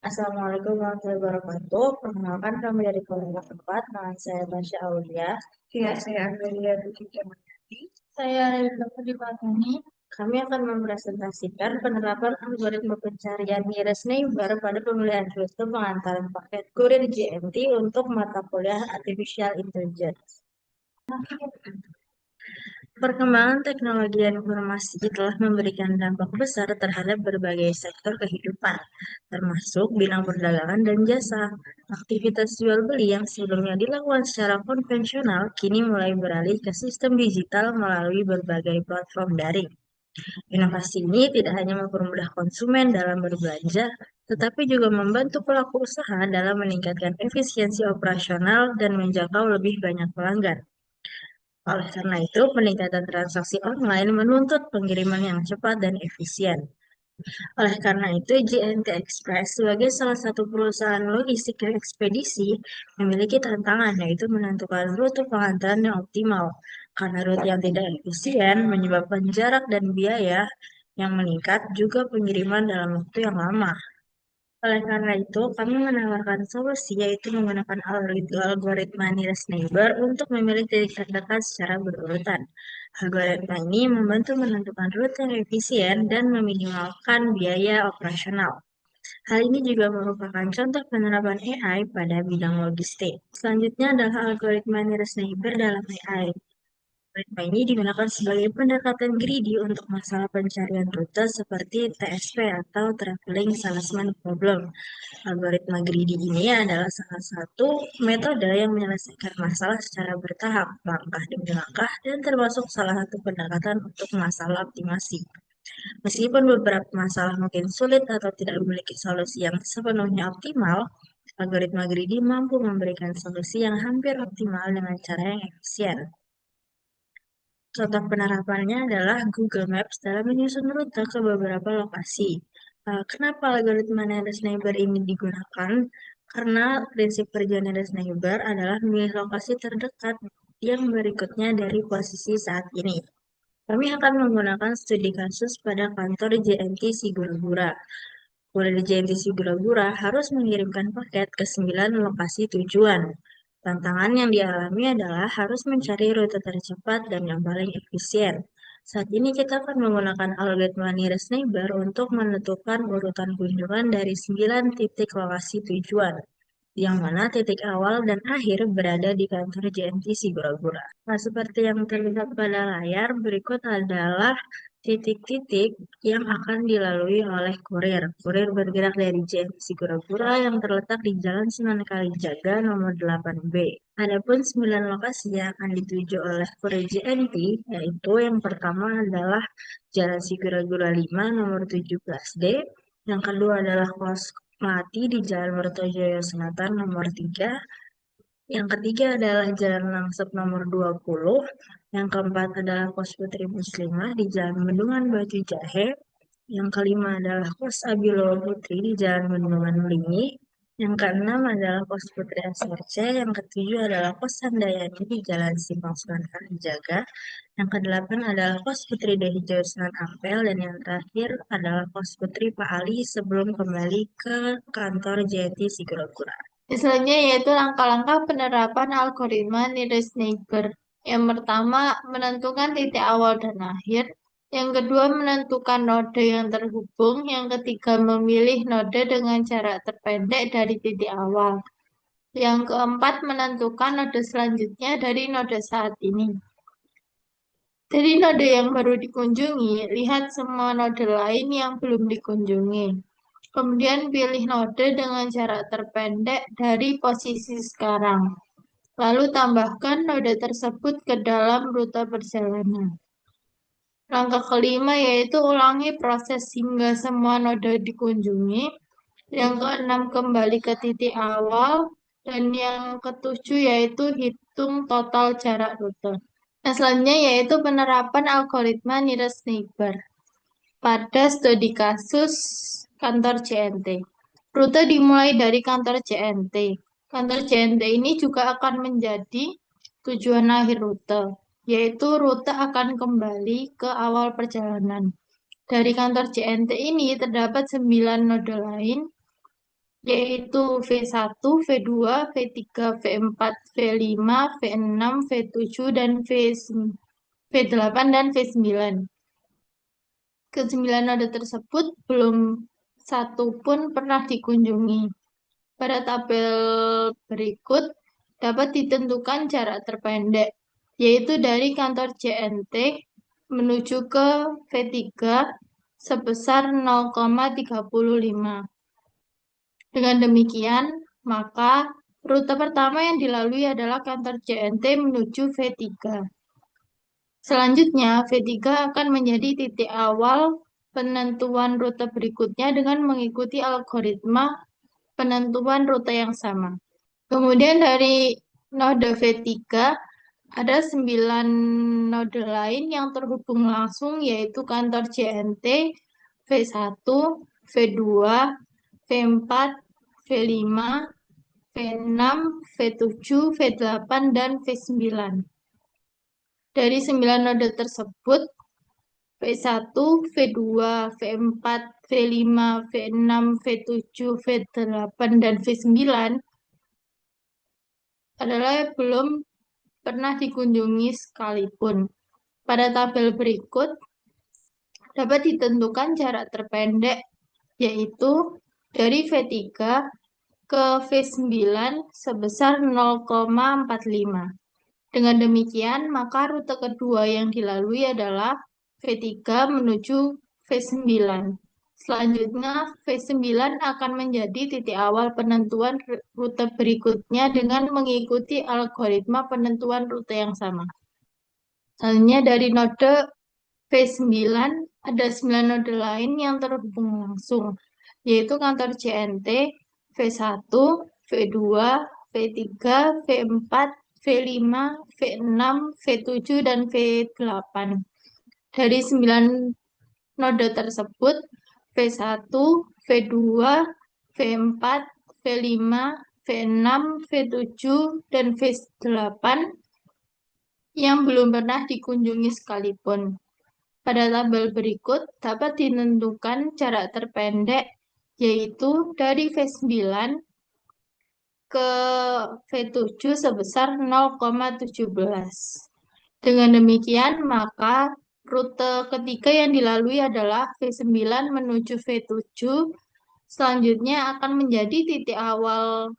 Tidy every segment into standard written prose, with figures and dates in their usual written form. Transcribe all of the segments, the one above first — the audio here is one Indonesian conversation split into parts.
Assalamualaikum warahmatullahi wabarakatuh. Perkenalkan kami dari Kelompok 4. Nama saya Tasya Aulia. Ya, saya Amelia Dwi Kemenati. Saya Ridho Dipatani. Kami akan mempresentasikan penerapan algoritma pencarian nearest neighbor pada pemilihan rute pengantaran paket kurir JNT untuk mata kuliah Artificial Intelligence. Perkembangan teknologi dan informasi telah memberikan dampak besar terhadap berbagai sektor kehidupan, termasuk bidang perdagangan dan jasa. Aktivitas jual beli yang sebelumnya dilakukan secara konvensional kini mulai beralih ke sistem digital melalui berbagai platform daring. Inovasi ini tidak hanya mempermudah konsumen dalam berbelanja, tetapi juga membantu pelaku usaha dalam meningkatkan efisiensi operasional dan menjangkau lebih banyak pelanggan. Oleh karena itu, peningkatan transaksi online menuntut pengiriman yang cepat dan efisien. Oleh karena itu, JNT Express sebagai salah satu perusahaan logistik dan ekspedisi memiliki tantangan, yaitu menentukan rute pengantaran yang optimal. Karena rute yang tidak efisien menyebabkan jarak dan biaya yang meningkat, juga pengiriman dalam waktu yang lama. Oleh karena itu, kami menawarkan solusi yaitu menggunakan algoritma nearest neighbor untuk memilih titik terdekat secara berurutan. Algoritma ini membantu menentukan rute yang efisien dan meminimalkan biaya operasional. Hal ini juga merupakan contoh penerapan AI pada bidang logistik. Selanjutnya adalah algoritma nearest neighbor dalam AI. Algoritma ini digunakan sebagai pendekatan greedy untuk masalah pencarian rute seperti TSP atau Traveling Salesman Problem. Algoritma greedy ini adalah salah satu metode yang menyelesaikan masalah secara bertahap, langkah demi langkah, dan termasuk salah satu pendekatan untuk masalah optimasi. Meskipun beberapa masalah mungkin sulit atau tidak memiliki solusi yang sepenuhnya optimal, algoritma greedy mampu memberikan solusi yang hampir optimal dengan cara yang efisien. Contoh penerapannya adalah Google Maps dalam menyusun rute ke beberapa lokasi. Kenapa algoritma nearest neighbor ini digunakan? Karena prinsip kerja nearest neighbor adalah memilih lokasi terdekat yang berikutnya dari posisi saat ini. Kami akan menggunakan studi kasus pada kantor JNT Sigura-Gura. Kurir JNT Sigura-Gura harus mengirimkan paket ke 9 lokasi tujuan. Tantangan yang dialami adalah harus mencari rute tercepat dan yang paling efisien. Saat ini kita akan menggunakan algoritma nearest neighbor untuk menentukan urutan kunjungan dari 9 titik lokasi tujuan, yang mana titik awal dan akhir berada di kantor JNT Sigura-Gura. Nah, seperti yang terlihat pada layar, berikut adalah titik-titik yang akan dilalui oleh kurir. Kurir bergerak dari JNT Sigura-Gura yang terletak di Jalan Sunan Kalijaga nomor 8B. Adapun 9 lokasi yang akan dituju oleh kurir JNT, yaitu yang pertama adalah Jalan Sigura-Gura 5 nomor 17D, yang kedua adalah Kos Melati di Jalan Mertojoyo Selatan nomor 3. Yang ketiga adalah Jalan Langsep nomor 20. Yang keempat adalah Kos Putri Muslimah di Jalan Bendungan Batu Jahe. Yang kelima adalah Kos Abilo Putri di Jalan Bendungan Melingi. Yang keenam adalah Kos Putri SRC. Yang ketujuh adalah Kos Handayani di Jalan Simpang Sunan Kalijaga. Yang kedelapan adalah Kos Putri Dehijau Sunan Ampel. Dan yang terakhir adalah Kos Putri Pak Ali sebelum kembali ke kantor JNT Sigura-Gura. Selanjutnya yaitu langkah-langkah penerapan algoritma nearest neighbor. Yang pertama, menentukan titik awal dan akhir. Yang kedua, menentukan node yang terhubung. Yang ketiga, memilih node dengan jarak terpendek dari titik awal. Yang keempat, menentukan node selanjutnya dari node saat ini. Dari node yang baru dikunjungi, lihat semua node lain yang belum dikunjungi. Kemudian pilih node dengan jarak terpendek dari posisi sekarang. Lalu tambahkan node tersebut ke dalam rute perjalanan. Langkah kelima yaitu ulangi proses hingga semua node dikunjungi. Yang keenam kembali ke titik awal. Dan yang ketujuh yaitu menghitung total jarak rute. Nah, selanjutnya yaitu penerapan algoritma nearest neighbor pada studi kasus kantor JNT. Rute dimulai dari kantor JNT. Kantor JNT ini juga akan menjadi tujuan akhir rute, yaitu rute akan kembali ke awal perjalanan. Dari kantor JNT ini terdapat 9 node lain, yaitu V1, V2, V3, V4, V5, V6, V7, dan V8 dan V9. Kesembilan node tersebut belum satu pun pernah dikunjungi. Pada tabel berikut dapat ditentukan jarak terpendek, yaitu dari kantor JNT menuju ke V3 sebesar 0,35. Dengan demikian, maka rute pertama yang dilalui adalah kantor JNT menuju V3. Selanjutnya, V3 akan menjadi titik awal penentuan rute berikutnya dengan mengikuti algoritma penentuan rute yang sama. Kemudian dari node V3 ada 9 node lain yang terhubung langsung, yaitu kantor JNT, V1, V2, V4, V5, V6, V7, V8, dan V9. Dari 9 node tersebut, V1, V2, V4, V5, V6, V7, V8, dan V9 adalah yang belum pernah dikunjungi sekalipun. Pada tabel berikut dapat ditentukan jarak terpendek, yaitu dari V3 ke V9 sebesar 0,45. Dengan demikian, maka rute kedua yang dilalui adalah V3 menuju V9. Selanjutnya, V9 akan menjadi titik awal penentuan rute berikutnya dengan mengikuti algoritma penentuan rute yang sama. Selanjutnya, dari node V9 ada 9 node lain yang terhubung langsung, yaitu kantor JNT, V1, V2, V3, V4, V5, V6, V7, dan V8. Dari 9 node tersebut, V1, V2, V4, V5, V6, V7, dan V8 yang belum pernah dikunjungi sekalipun. Pada tabel berikut dapat ditentukan jarak terpendek, yaitu dari V9 ke V7 sebesar 0,17. Dengan demikian, maka rute ketiga yang dilalui adalah V9 menuju V7. Selanjutnya akan menjadi titik awal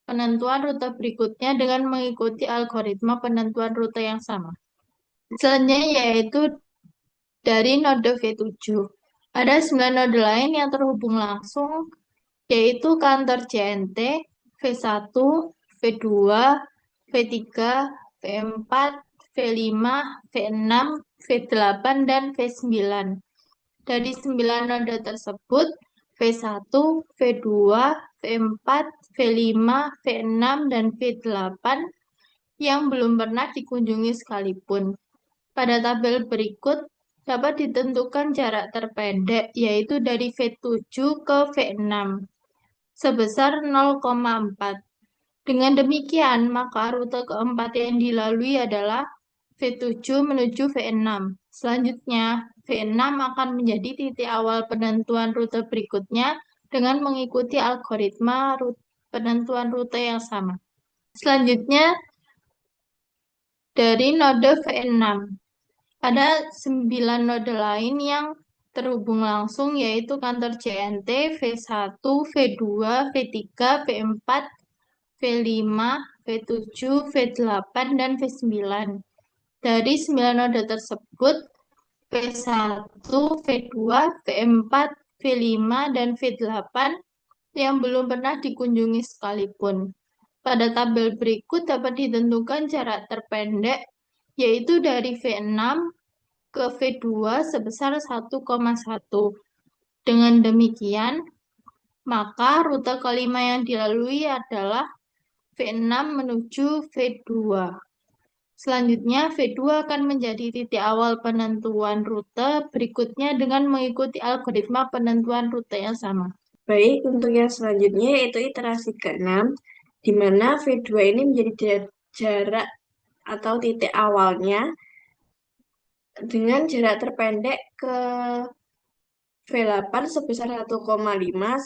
penentuan rute berikutnya dengan mengikuti algoritma penentuan rute yang sama. Selanjutnya yaitu dari node V7. Ada 9 node lain yang terhubung langsung, yaitu kantor JNT, V1, V2, V3, V4, V5, V6, V8, dan V9. Dari 9 node tersebut, V1, V2, V4, V5, V6, dan V8 yang belum pernah dikunjungi sekalipun. Pada tabel berikut dapat ditentukan jarak terpendek, yaitu dari V7 ke V6 sebesar 0,4. Dengan demikian, maka rute keempat yang dilalui adalah V7 menuju V6. Selanjutnya, V6 akan menjadi titik awal penentuan rute berikutnya dengan mengikuti algoritma penentuan rute yang sama. Selanjutnya, dari node V6. Ada 9 node lain yang terhubung langsung, yaitu kantor JNT, V1, V2, V3, V4, V5, V7, V8, dan V9. Dari 9 node tersebut, V1, V2, V4, V5, dan V8 yang belum pernah dikunjungi sekalipun. Pada tabel berikut dapat ditentukan jarak terpendek, yaitu dari V6 ke V2 sebesar 1,1. Dengan demikian, maka rute kelima yang dilalui adalah V6 menuju V2. Selanjutnya, V2 akan menjadi titik awal penentuan rute berikutnya dengan mengikuti algoritma penentuan rute yang sama. Baik, untuk yang selanjutnya yaitu iterasi ke-6, di mana V2 ini menjadi jarak atau titik awalnya dengan jarak terpendek ke V8 sebesar 1,5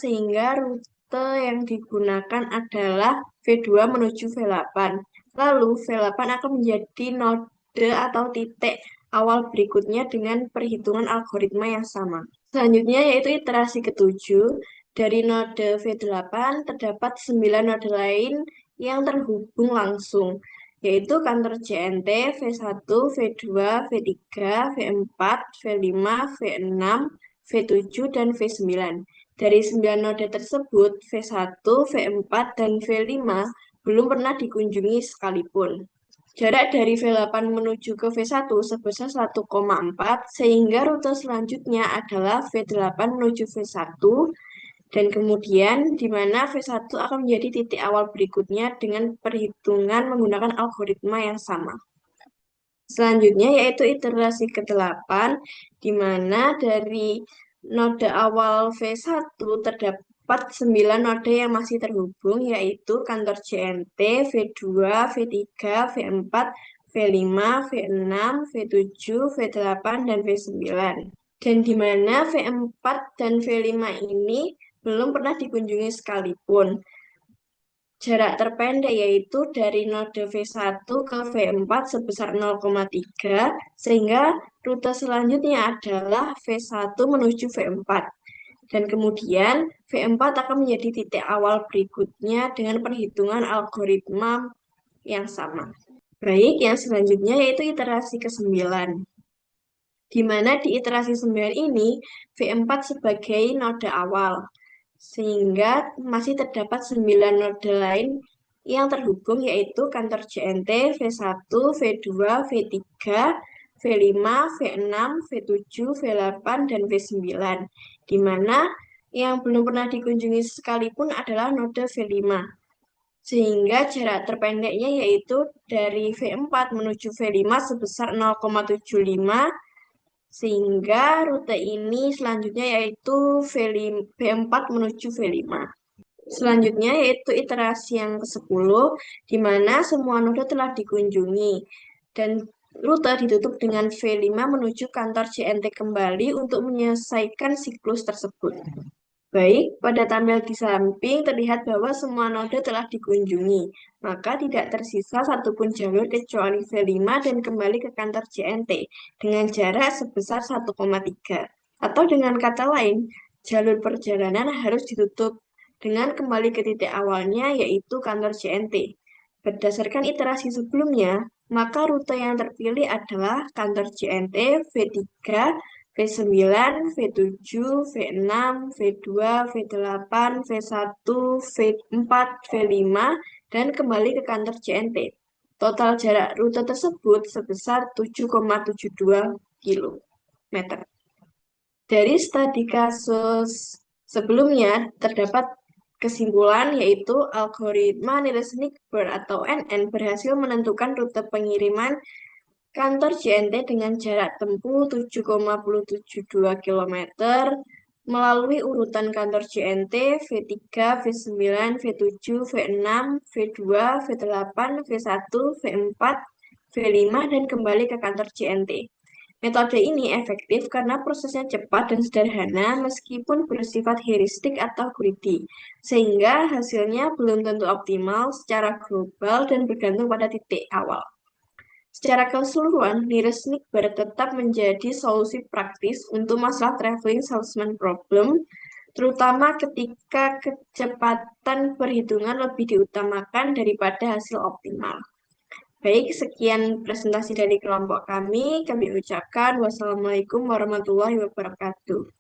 sehingga rute yang digunakan adalah V2 menuju V8. Lalu V8 akan menjadi node atau titik awal berikutnya dengan perhitungan algoritma yang sama. Selanjutnya yaitu iterasi ke-7. Dari node V8 terdapat 9 node lain yang terhubung langsung, yaitu kantor JNT, V1, V2, V3, V4, V5, V6, V7, dan V9. Dari 9 node tersebut, V1, V4, dan V5 belum pernah dikunjungi sekalipun. Jarak dari V8 menuju ke V1 sebesar 1,4, sehingga rute selanjutnya adalah V8 menuju V1, dan kemudian di mana V1 akan menjadi titik awal berikutnya dengan perhitungan menggunakan algoritma yang sama. Selanjutnya yaitu iterasi ke-8, di mana dari node awal V1 terdapat 9 node yang masih terhubung, yaitu kantor JNT, V2, V3, V4, V5, V6, V7, V8, dan V9. Dan di mana V4 dan V5 ini belum pernah dikunjungi sekalipun. Jarak terpendek yaitu dari node V1 ke V4 sebesar 0,3, sehingga rute selanjutnya adalah V1 menuju V4. Dan kemudian V4 akan menjadi titik awal berikutnya dengan perhitungan algoritma yang sama. Baik, yang selanjutnya yaitu iterasi ke-9. Di mana di iterasi 9 ini V4 sebagai node awal, sehingga masih terdapat 9 node lain yang terhubung yaitu kantor JNT, V1, V2, V3, V5, V6, V7, V8, dan V9, di mana yang belum pernah dikunjungi sekalipun adalah node V5. Sehingga jarak terpendeknya yaitu dari V4 menuju V5 sebesar 0,75, sehingga rute ini selanjutnya yaitu V4 menuju V5. Selanjutnya yaitu iterasi yang ke-10, di mana semua node telah dikunjungi dan rute ditutup dengan V5 menuju kantor JNT kembali untuk menyelesaikan siklus tersebut. Baik, pada tampil di samping terlihat bahwa semua node telah dikunjungi, maka tidak tersisa satupun jalur kecuali V5 dan kembali ke kantor JNT dengan jarak sebesar 1,3. Atau dengan kata lain, jalur perjalanan harus ditutup dengan kembali ke titik awalnya yaitu kantor JNT. Berdasarkan iterasi sebelumnya, maka rute yang terpilih adalah kantor JNT, V3, V9, V7, V6, V2, V8, V1, V4, V5, dan kembali ke kantor JNT. Total jarak rute tersebut sebesar 7,72 km. Dari studi kasus sebelumnya terdapat kesimpulan yaitu algoritma Nielsen-Nigbert atau NN berhasil menentukan rute pengiriman kantor JNT dengan jarak tempuh 7,72 km melalui urutan kantor JNT, V3, V9, V7, V6, V2, V8, V1, V4, V5, dan kembali ke kantor JNT. Metode ini efektif karena prosesnya cepat dan sederhana meskipun bersifat heuristik atau greedy, sehingga hasilnya belum tentu optimal secara global dan bergantung pada titik awal. Secara keseluruhan, Nielsen-Nigbert tetap menjadi solusi praktis untuk masalah traveling salesman problem, terutama ketika kecepatan perhitungan lebih diutamakan daripada hasil optimal. Baik, sekian presentasi dari kelompok kami. Kami ucapkan wassalamualaikum warahmatullahi wabarakatuh.